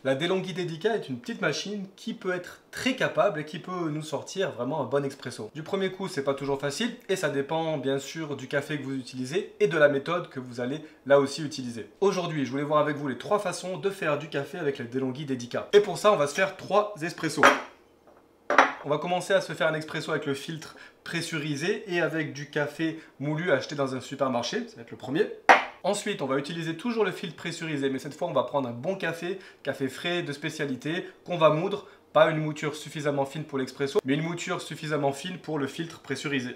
La DeLonghi Dedica est une petite machine qui peut être très capable et qui peut nous sortir vraiment un bon expresso. Du premier coup, c'est pas toujours facile et ça dépend bien sûr du café que vous utilisez et de la méthode que vous allez là aussi utiliser. Aujourd'hui, je voulais voir avec vous les 3 façons de faire du café avec la DeLonghi Dedica. Et pour ça, on va se faire 3 espressos. On va commencer à se faire un expresso avec le filtre pressurisé et avec du café moulu acheté dans un supermarché. Ça va être le premier. Ensuite, on va utiliser toujours le filtre pressurisé, mais cette fois, on va prendre un bon café, café frais de spécialité, qu'on va moudre. Pas une mouture suffisamment fine pour l'expresso, mais une mouture suffisamment fine pour le filtre pressurisé.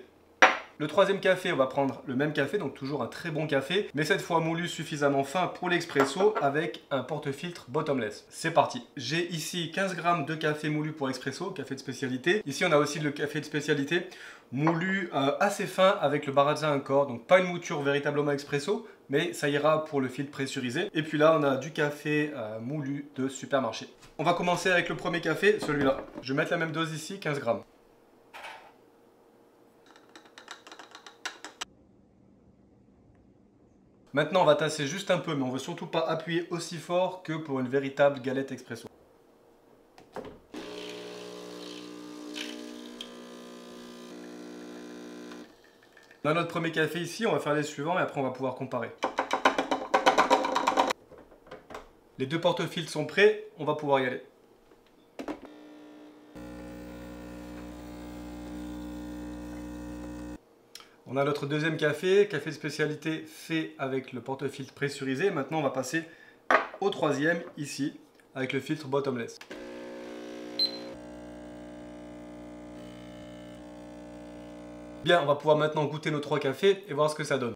Le troisième café, on va prendre le même café, donc toujours un très bon café, mais cette fois moulu suffisamment fin pour l'expresso avec un porte-filtre bottomless. C'est parti. J'ai ici 15 g de café moulu pour expresso, café de spécialité. Ici, on a aussi le café de spécialité moulu assez fin avec le Baratza Encore, donc pas une mouture véritablement expresso, mais ça ira pour le filtre pressurisé. Et puis là, on a du café moulu de supermarché. On va commencer avec le premier café, celui-là. Je vais mettre la même dose ici, 15 g. Maintenant, on va tasser juste un peu, mais on ne veut surtout pas appuyer aussi fort que pour une véritable galette expresso. On a notre premier café ici, on va faire les suivants et après on va pouvoir comparer. Les 2 porte-filtres sont prêts, on va pouvoir y aller. On a notre deuxième café, café de spécialité fait avec le porte-filtre pressurisé. Maintenant, on va passer au troisième, ici, avec le filtre bottomless. Bien, on va pouvoir maintenant goûter nos 3 cafés et voir ce que ça donne.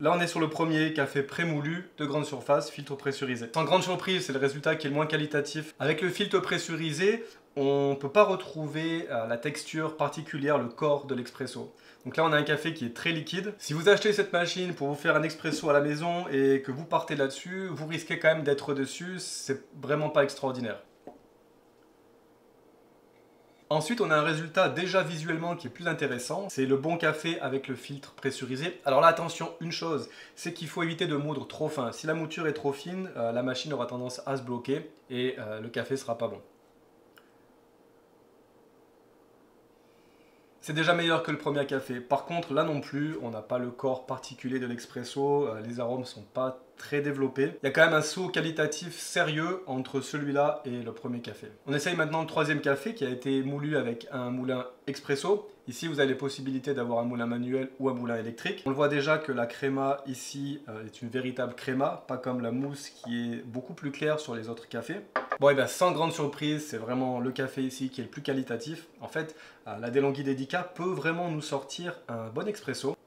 Là, on est sur le premier café prémoulu de grande surface, filtre pressurisé. Sans grande surprise, c'est le résultat qui est le moins qualitatif. Avec le filtre pressurisé, on ne peut pas retrouver la texture particulière, le corps de l'expresso. Donc là, on a un café qui est très liquide. Si vous achetez cette machine pour vous faire un expresso à la maison et que vous partez là-dessus, vous risquez quand même d'être dessus. C'est vraiment pas extraordinaire. Ensuite, on a un résultat déjà visuellement qui est plus intéressant. C'est le bon café avec le filtre pressurisé. Alors là, attention, une chose, c'est qu'il faut éviter de moudre trop fin. Si la mouture est trop fine, la machine aura tendance à se bloquer et le café sera pas bon. C'est déjà meilleur que le premier café. Par contre, là non plus, on n'a pas le corps particulier de l'expresso. Les arômes ne sont pas très développés. Il y a quand même un saut qualitatif sérieux entre celui-là et le premier café. On essaye maintenant le troisième café qui a été moulu avec un moulin expresso. Ici, vous avez les possibilités d'avoir un moulin manuel ou un moulin électrique. On le voit déjà que la créma ici est une véritable créma, pas comme la mousse qui est beaucoup plus claire sur les autres cafés. Bon, et bien sans grande surprise, c'est vraiment le café ici qui est le plus qualitatif. En fait, la DeLonghi Dedica peut vraiment nous sortir un bon expresso.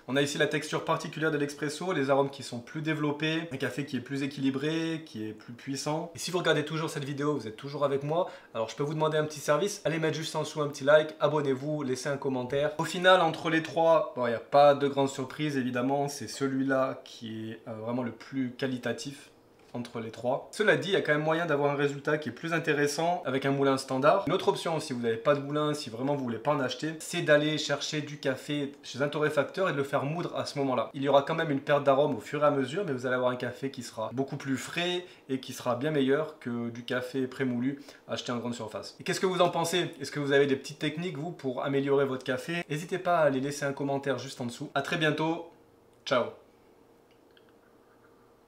On a ici la texture particulière de l'expresso, les arômes qui sont plus développés, un café qui est plus équilibré, qui est plus puissant. Et si vous regardez toujours cette vidéo, vous êtes toujours avec moi, alors je peux vous demander un petit service, allez mettre juste en dessous un petit like, abonnez-vous, laissez un commentaire. Au final, entre les 3, bon, il n'y a pas de grande surprise évidemment, c'est celui-là qui est vraiment le plus qualitatif entre les 3. Cela dit, il y a quand même moyen d'avoir un résultat qui est plus intéressant avec un moulin standard. Une autre option, si vous n'avez pas de moulin, si vraiment vous voulez pas en acheter, c'est d'aller chercher du café chez un torréfacteur et de le faire moudre à ce moment-là. Il y aura quand même une perte d'arôme au fur et à mesure, mais vous allez avoir un café qui sera beaucoup plus frais et qui sera bien meilleur que du café prémoulu acheté en grande surface. Et qu'est-ce que vous en pensez? Est-ce que vous avez des petites techniques, vous, pour améliorer votre café? N'hésitez pas à aller laisser un commentaire juste en dessous. À très bientôt. Ciao.